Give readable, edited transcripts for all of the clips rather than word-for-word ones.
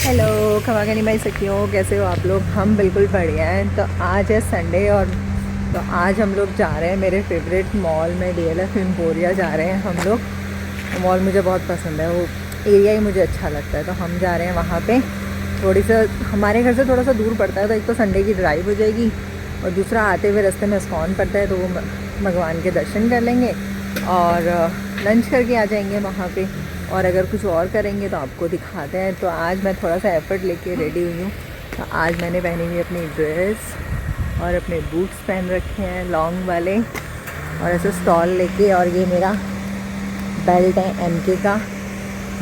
Hello खमागनी भाई सखियों, कैसे हो आप लोग। हम बिल्कुल बढ़िया हैं। तो आज है संडे और तो आज हम लोग जा रहे हैं मेरे फेवरेट मॉल में, DLF एम्पोरिया जा रहे हैं हम लोग। वो मॉल मुझे बहुत पसंद है, वो एरिया ही मुझे अच्छा लगता है। तो हम जा रहे हैं वहाँ पे। थोड़ी सा हमारे घर से थोड़ा सा दूर पड़ता है, तो एक तो संडे की ड्राइव हो जाएगी और दूसरा आते हुए रास्ते में इस्कॉन पड़ता है, तो वो भगवान के दर्शन कर लेंगे और लंच करके आ जाएंगे वहाँ पे। और अगर कुछ और करेंगे तो आपको दिखाते हैं। तो आज मैं थोड़ा सा एफ़र्ट लेके रेडी हुई हूँ। तो आज मैंने पहनी हुई अपनी ड्रेस और अपने बूट्स पहन रखे हैं लॉन्ग वाले, और ऐसे स्टॉल लेके। और ये मेरा बेल्ट है MK का,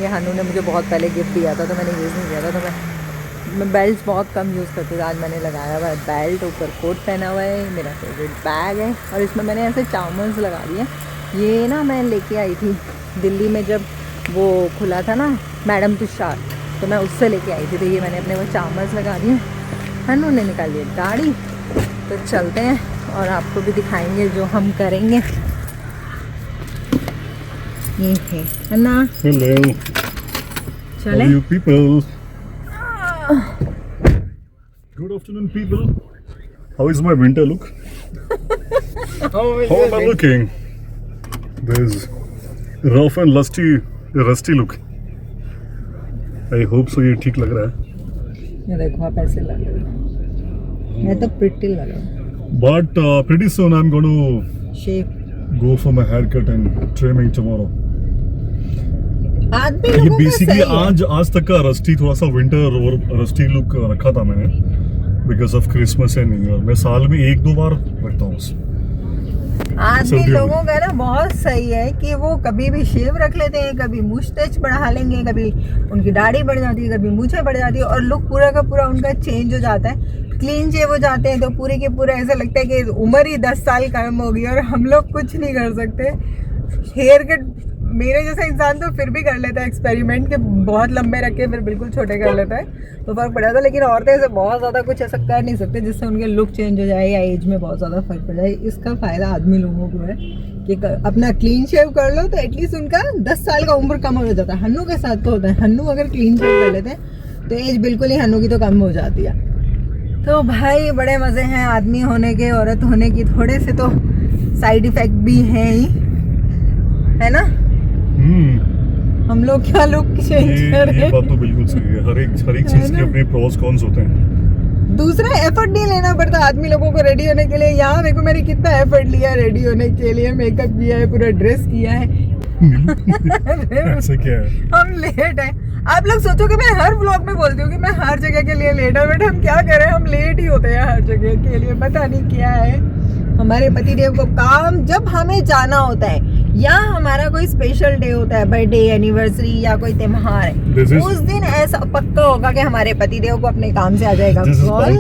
ये हनु ने मुझे बहुत पहले गिफ्ट दिया था, तो मैंने यूज़ नहीं किया था। तो मैं बेल्ट बहुत कम यूज़ करती थी। आज मैंने लगाया हुआ है बेल्ट, ऊपर कोट पहना हुआ है, मेरा फेवरेट बैग है और इसमें मैंने ऐसे चामर्स लगा दिए। ये ना मैं लेके आई थी दिल्ली में, जब वो खुला था ना मैडम तुषार, तो मैं उससे लेके आई थी। तो ये मैंने अपने वो चामर्स लगा दिए। हनु ने निकाली गाड़ी। तो चलते हैं और आपको भी दिखाएंगे जो हम करेंगे। ये है अन्ना। Hello. चले। How are you people? Good afternoon, people. How is my winter look? How am I looking? There's rough and rusty look. I hope so. ये ठीक लग रहा है. ये देखो आप ऐसे लग रहे हो, मैं तो प्रिटी लग रहा हूँ। But pretty soon I'm going to shape go for my haircut and trimming tomorrow. आदमी ये लोगों का बेसिकली सही है। आज तक का रस्टी, थोड़ा सा विंटर और रस्टी लुक रखा था मैंने because of Christmas and new year. मैं साल में 1-2 बार रखता हूँ। आदमी सर्दियों में। लोगों का ना बहुत सही है कि वो कभी भी शेव रख लेते हैं, कभी मुस्टैच बढ़ा लेंगे, कभी उनकी दाढ़ी बढ़ जाती है, कभी मूछें बढ़ जाती है और लुक पूरा का पूरा उनका चेंज हो जाता है। क्लीन शेव हो जाते हैं तो पूरे के पूरे ऐसा लगता है कि उम्र ही 10 साल कम हो गई और हम लोग कुछ नहीं कर सकते। हेयर कट मेरे जैसा इंसान तो फिर भी कर लेता है एक्सपेरिमेंट, के बहुत लंबे रख के फिर बिल्कुल छोटे कर लेता है तो फर्क पड़ जाता है। लेकिन औरतें ऐसे बहुत ज़्यादा कुछ ऐसा कर नहीं सकते जिससे उनके लुक चेंज हो जाए या एज में बहुत ज़्यादा फर्क पड़ जाए। इसका फ़ायदा आदमी लोगों को है कि अपना क्लीन शेव कर लो तो एटलीस्ट उनका 10 साल का उम्र कम हो जाता है। हन्नू के साथ तो होता है, हन्नू अगर क्लीन शेव कर लेते हैं तो एज बिल्कुल ही हन्नू की तो कम हो जाती है। तो भाई बड़े मज़े हैं आदमी होने के, औरत होने की। थोड़े से तो साइड इफ़ेक्ट भी हैं ही, है ना। हम लोग क्या लुक चेंज कर रहे ये हैं। बात तो बिल्कुल सही है। हर एक चीज के अपने प्रोस कॉन्स होते हैं। दूसरा एफर्ट नहीं लेना पड़ता आदमी लोगों को रेडी होने के लिए। यहाँ देखो मैंने कितना एफर्ट लिया रेडी होने के लिए, मेकअप किया है, पूरा ड्रेस किया है। ऐसे क्या है? हम लेट है। आप लोग सोचो कि मैं हर व्लॉग में बोलती हूँ कि मैं हर जगह के लिए लेट है, बट हम क्या करें, हम लेट ही होते हैं हर जगह के लिए। पता नहीं क्या है, हमारे पतिदेव को काम जब हमें जाना होता है या हमारा कोई स्पेशल डे होता है, बर्थडे, एनिवर्सरी या कोई त्योहार है, उस दिन ऐसा पक्का होगा कि हमारे पतिदेव को अपने काम से आ जाएगा कॉल।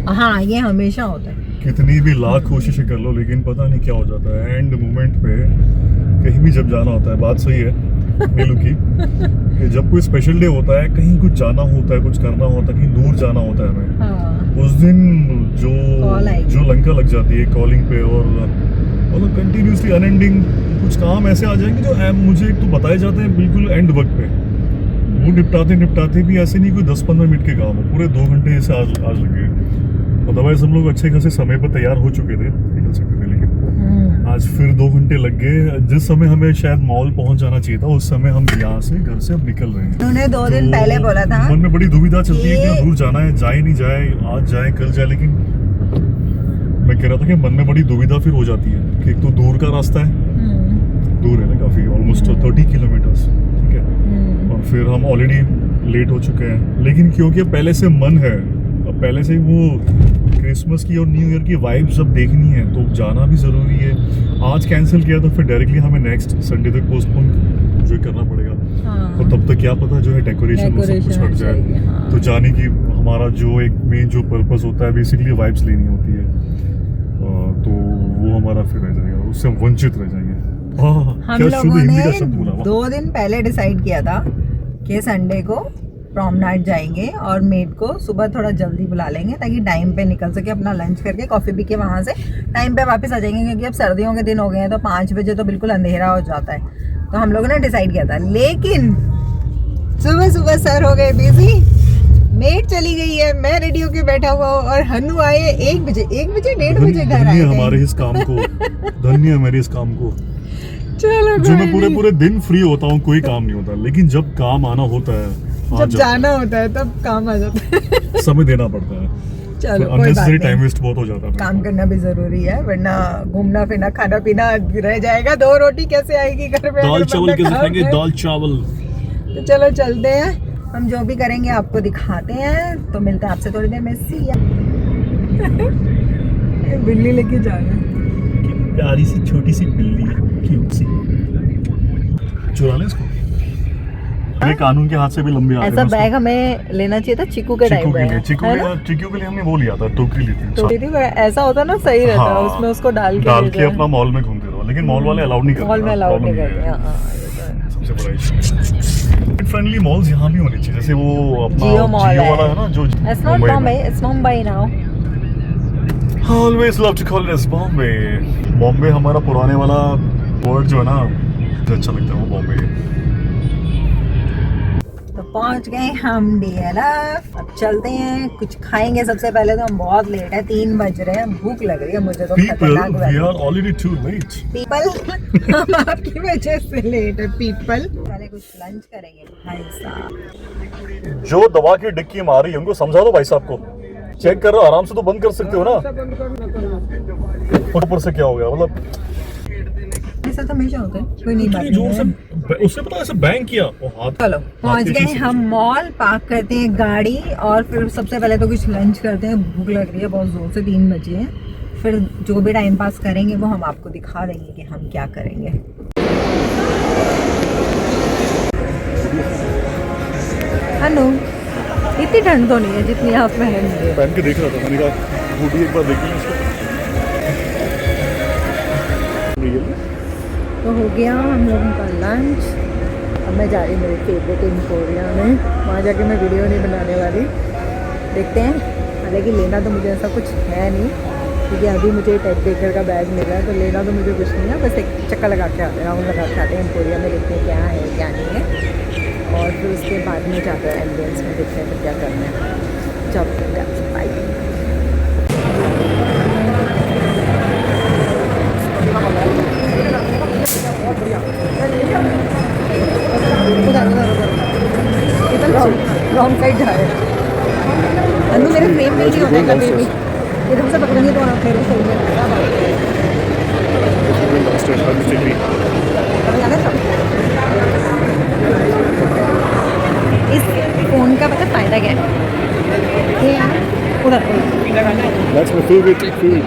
हाँ, ये हमेशा होता है। कितनी भी लाख कोशिशें कर लो लेकिन पता नहीं क्या हो जाता है एंड मोमेंट पे। कहीं भी जब जाना होता है, बात सही है नीलू की, कि जब कोई स्पेशल डे होता है, कहीं कुछ जाना होता है, कुछ करना होता है, कहीं दूर जाना होता है हमें, हाँ। उस दिन जो लंका लग जाती है कॉलिंग पे और मतलब कंटिन्यूसली अनएंडिंग कुछ काम ऐसे आ जाएंगे जो मुझे एक तो बताए जाते हैं बिल्कुल एंड वक्त पे। वो निपटाते भी ऐसे नहीं कोई 10-15 मिनट के काम हो, पूरे 2 घंटे ऐसे आज लगे। अदरवाइज हम लोग अच्छे खासे समय पर तैयार हो चुके थे, निकल सकते थे, लेकिन आज फिर 2 घंटे लग गए। जिस समय हमें शायद मॉल पहुंच जाना चाहिए था, उस समय हम यहाँ से घर से अब निकल रहे हैं। उन्होंने 2 दिन पहले बोला था। मन में बड़ी दुविधा चलती है कि दूर जाना है, जाए नहीं जाए, आज जाए कल जाए। लेकिन मैं कह रहा था कि मन में बड़ी दुविधा फिर हो जाती है कि एक तो दूर का रास्ता है, दूर है ना काफी, ऑलमोस्ट 30 किलोमीटर्स, ठीक है, और फिर हम ऑलरेडी लेट हो चुके हैं। लेकिन क्योंकि पहले से मन है, अब पहले से वो क्रिसमस की और न्यू ईयर की वाइब्स जब देखनी है तो जाना भी जरूरी है। आज कैंसिल किया तो फिर डायरेक्टली हमें नेक्स्ट संडे तक पोस्टपोन जो करना पड़ेगा। हाँ। और तब तक क्या पता जो है डेकोरेशन सब कुछ हट जाए। हाँ। तो जाने की हमारा जो एक मेन जो पर्पस होता है बेसिकली वाइब्स लेनी होती है, तो वो हमारा फिर रह जाएगा, उससे हम वंचित रह जाएंगे। हम लोगों ने 2 दिन पहले डिसाइड किया था कि संडे को प्रॉमनाड जाएंगे और मेड को सुबह थोड़ा जल्दी बुला लेंगे ताकि टाइम पे निकल सके, अपना लंच करके कॉफ़ी पी के वहाँ से टाइम पे वापस आ जाएंगे। क्योंकि अब सर्दियों के दिन हो गए हैं तो 5 बजे तो बिल्कुल अंधेरा हो जाता है। तो हम लोगों ने डिसाइड किया था, लेकिन सुबह सुबह सर हो गए बिजी, मेड चली गई है, मैं रेडी होके बैठा हुआ हूँ और हन्नू आए 1 बजे 1:30 बजे घर आए थे। हमारे इस काम को, धन्य है मेरे इस काम को। चलो जो मैं पूरे पूरे दिन फ्री होता हूँ, कोई काम नहीं होता, लेकिन जब काम आना होता है, जब जाना होता है तब काम आ जाता है। समय देना पड़ता है। चलो कोई बात अननेसेसरी टाइम नहीं, वेस्ट बहुत हो जाता है। काम करना भी जरूरी है, वरना घूमना फिरना खाना पीना रह जाएगा। 2 रोटी कैसे आएगी घर में? दाल अगर चावल बंदा कैसे काम खाएंगे? करे? दाल चावल। तो चलो चलते हैं, हम जो भी करेंगे आपको दिखाते हैं। तो मिलते हैं आपसे थोड़ी देर में। सी या बिल्ली लेके जा रहे हैं। प्यारी सी छोटी सी बिल्ली है, क्यूट सी। चुरा ले इसको। ये कानून के हाथ से भी लंबे आ रहे हैं। ऐसा बैग हमें लेना चाहिए था चिकू के टाइम पे। चिकू के लिए हमने वो लिया था, टोकरी ली थी। तो दीदी ऐसा होता ना, सही रहता है, उसमें उसको डाल के अपना मॉल में घूमते रहो, लेकिन मॉल वाले अलाउड नहीं करते। मॉल में अलाउड नहीं करते। सबसे बड़ा इशू। फ्रेंडली मॉल्स यहाँ भी होने चाहिए, जैसे वो अपना जियो मॉल वाला है ना, जो It's not Bombay, it's Mumbai now. Always love to call it as Bombay. Bombay हमारा पुराने वाला वर्ड जो है ना, तो अच्छा लगता है वो बॉम्बे। तो पहुंच गए हम DLF। अब चलते हैं, कुछ खाएंगे। सबसे पहले तो हम बहुत लेट है, 3 बज रहे हैं, भूख लग रही है मुझे तो People, खतरनाक। we are already too late. People हम आपकी वजह से लेट है। पीपल पहले कुछ लंच करेंगे भाई साहब। जो दवा की डिक्की मारी है उनको समझा दो भाई साहब को। चेक कर रहे हो, आराम से तो बंद कर सकते हो ना। ऊपर से क्या हो गया, मतलब ऐसा तो हमेशा होता है, कोई नहीं बात जोर से है। उससे पता ऐसे बैंग किया और हाथ। चलो पहुंच गए हम मॉल, पार्क करते हैं गाड़ी और फिर सबसे पहले तो कुछ लंच करते हैं। भूख लग रही है बहुत जोर से, 3 बजे हैं। फिर जो भी टाइम पास करेंगे वो हम आपको दिखा देंगे कि हम क्या करेंगे। हेलो, इतनी ठंड तो नहीं है जितनी आप पहन रहे। पहन के देख रहा था, मैंने कहा बूटी एक बार देखी इसको। तो हो गया हम लोगों का लंच। अब मैं जा रही हूँ मेरे फेवरेट एम्पोरिया में, वहाँ जाके मैं वीडियो नहीं बनाने वाली, देखते हैं। हालांकि लेना तो मुझे ऐसा कुछ है नहीं, क्योंकि अभी मुझे टेड बेकर का बैग मिला है, तो लेना तो मुझे कुछ नहीं है। बस एक चक्कर लगा के आते हैं, राउंड लगा के आते हैं एम्पोरिया में, देखते हैं क्या है क्या नहीं है, और फिर उसके बाद में जाते हैं एम्बियंस में, देखते हैं तो क्या करना है। जब बाय। रॉन्ग साइड जा रहे हैं। अनु मेरे फ्रेम में नहीं होता है कभी भी, ये हमसे पकड़ेंगे तो आप मेरे सही में इस फोन का पता फायदा क्या है? ये यार उधर That's my favorite food.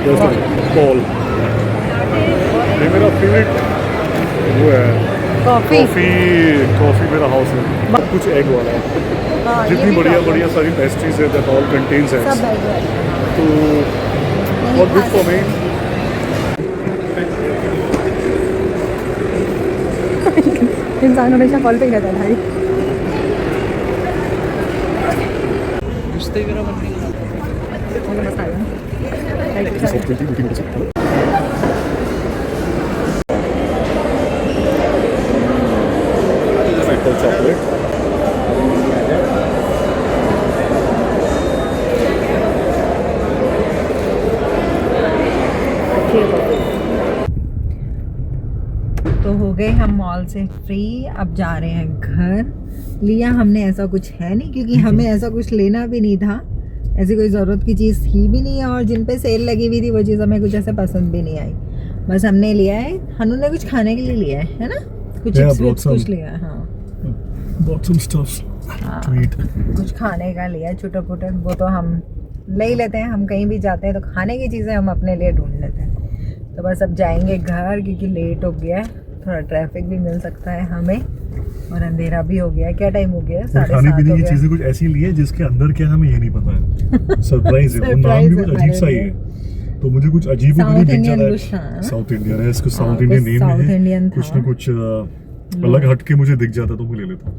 That's the ball. ये मेरा favorite वो है कॉफी। कॉफी मेरा हाउस है। सब कुछ एग वाला है। जितनी बढ़िया सारी पेस्ट्रीज है, that all contains eggs. सब बैग है। तो और good for me. इंसान हमेशा कॉल पे ही रहता है भाई। Chocolate. तो हो गए हम मॉल से फ्री, अब जा रहे हैं घर। लिया हमने ऐसा कुछ है नहीं, क्योंकि हमें ऐसा कुछ लेना भी नहीं था, ऐसी कोई ज़रूरत की चीज़ थी भी नहीं है, और जिन पे सेल लगी हुई थी वो चीज़ हमें कुछ ऐसे पसंद भी नहीं आई। बस हमने लिया है, हनु ने कुछ खाने के लिए लिया है ना, कुछ चिप्स कुछ लिया है। हाँ Bought some stuff to eat. कुछ खाने का लिया छोटा मोटा, वो तो हम ले ही लेते हैं। हम कहीं भी जाते हैं तो खाने की चीज़ें हम अपने लिए ढूंढ लेते हैं। तो बस अब जाएंगे घर, क्योंकि लेट हो गया है, थोड़ा ट्रैफिक भी मिल सकता है हमें, और अंधेरा भी हो गया है। क्या टाइम हो गया है? 7:30 खाने पीने हो की गया। चीजें कुछ ऐसी ली है जिसके अंदर क्या हमें ये नहीं पता है। सरप्राइज है, वो नाम भी कुछ अजीब सा ही है, तो मुझे कुछ अजीब ही दिख जाता है। साउथ इंडियन है, इसको साउथ इंडियन नेम है, कुछ ना कुछ अलग हटके मुझे दिख जाता तो मैं ले लेता हूँ।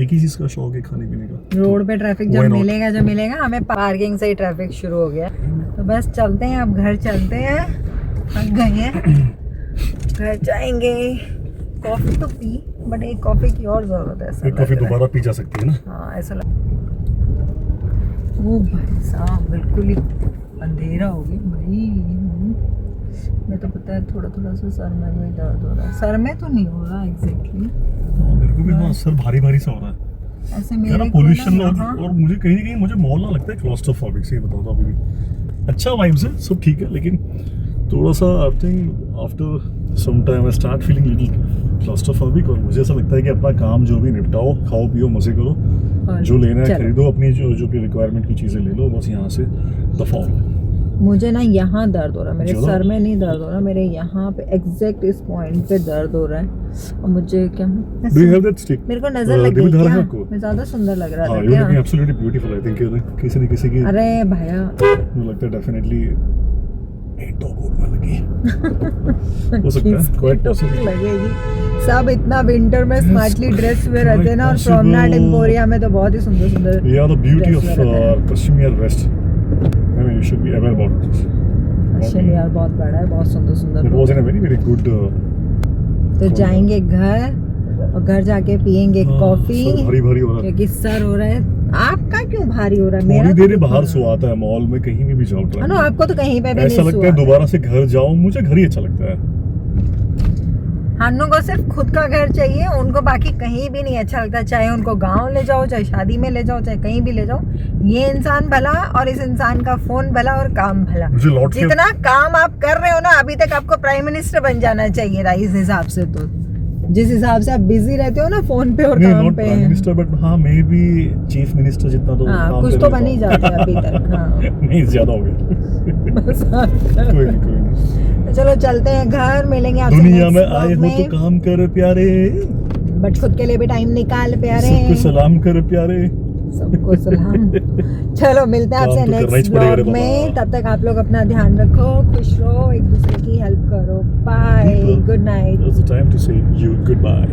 एक ही चीज का शौक है खाने पीने का। रोड पे ट्रैफिक जब मिलेगा जो मिलेगा, हमें पार्किंग से ही ट्रैफिक शुरू हो गया। तो बस चलते हैं, अब घर चलते हैं, थक गए हैं, घर जाएंगे, कॉफी तो पी, बट एक कॉफी की और जरूरत है ऐसा एक कॉफी लग रहा है। दोबारा पी जा सकती है ना। हाँ ऐसा लग। ओ भाई साहब बिल्कुल ही अंधेरा हो गया भाई। मैं तो पता है थोड़ा थोड़ा सा सर में भी दर्द हो रहा है। सर में तो नहीं हो रहा एग्जैक्टली, मेरे को भी हाँ सर भारी भारी सा हो रहा है ऐसे यार। मेरे को पोल्यूशन ना यहाँ और मुझे कहीं ना कहीं मुझे मॉल ना लगता है क्लॉस्ट्रोफोबिक से, बताता हूँ अभी भी। अच्छा वाइब्स है सब ठीक है, लेकिन थोड़ा सा I think after some time I start feeling little claustrophobic. और मुझे ऐसा लगता है कि अपना काम जो भी निपटाओ, खाओ पियो मजे करो, और जो लेना है चलो। खरीदो, अपनी जो भी रिक्वायरमेंट की चीज़ें ले लो, बस यहाँ से दफाओ। मुझे ना यहाँ दर्द हो रहा है, मेरे चलो। सर में नहीं दर्द हो रहा, मेरे यहाँ पे एग्जैक्ट इस पॉइंट पे दर्द हो रहा है। और मुझे क्या do you have that stick? मेरे को नजर लग गई है क्या? आपको? मैं ज्यादा सुंदर लग रहा हाँ, था यू क्या? Looking absolutely beautiful. I think किसी न किसी की अरे भैया मुझे लगता है डेफिनेटली एक तो कोट में लगी हो सकता है, क्वाइट पॉसिबल। लगेगी। सब इतना विंटर में Yes, स्मार्टली ड्रेस हुए रहते हैं ना, और possible. प्रोमनाड एम्पोरिया में तो बहुत ही सुंदर सुंदर। Yeah, the beauty of dress wear रहते हैं। Kashmir West. I mean, you should be aware about this. पश्चिम यार बहुत बड़ा है, बहुत सुंदर सुंदर It लोग was in हैं। a very very good. तो जाएंगे घर और घर जाके पियेंगे कॉफी, सर भारी भारी हो रहा है। क्योंकि सर हो रहा है। आपका क्यों भारी हो रहा है? थोड़ी मेरा देर तो बाहर नहीं। सुहाता है, मॉल में कहीं भी जाओ हाँ ट्राई। ना, आपको तो कहीं पे भी ऐसा नहीं लगता है सुहा। दोबारा से घर जाऊं, मुझे घर ही अच्छा लगता है। हानू को सिर्फ खुद का घर चाहिए, उनको बाकी कहीं भी नहीं अच्छा लगता। चाहे उनको गांव ले जाओ, चाहे शादी में ले जाओ, चाहे कहीं भी ले जाओ, ये इंसान भला और इस इंसान का फोन भला और काम भला। मुझे लौट के जितना काम आप कर रहे हो ना, अभी तक आपको प्राइम मिनिस्टर बन जाना चाहिए था इस हिसाब से। तो जिस हिसाब से आप बिजी रहते हो ना फोन पे और नहीं, काम नॉट पे प्राइम मिनिस्टर बट हाँ मे बी चीफ मिनिस्टर जितना तो हाँ काम कुछ कर तो लेता बन ही हूं। जाते हैं अभी तक। हाँ नहीं ज्यादा हो गया। कोई नहीं। तो चलो चलते हैं घर, मिलेंगे आपसे दुनिया next में vlog आए हो में। तो काम कर प्यारे, बट खुद के लिए भी टाइम निकाल प्यारे। सबको सलाम कर प्यारे। सबको सलाम। चलो मिलते हैं आपसे काम तो करना ही नेक्स्ट पड़ेगा रे ब्लॉग में। बाबा। तब तक आप लोग अपना ध्यान रखो, खुश रहो, एक दूसरे की हेल्प करो। Bye, People, good night. It's the time to say you goodbye.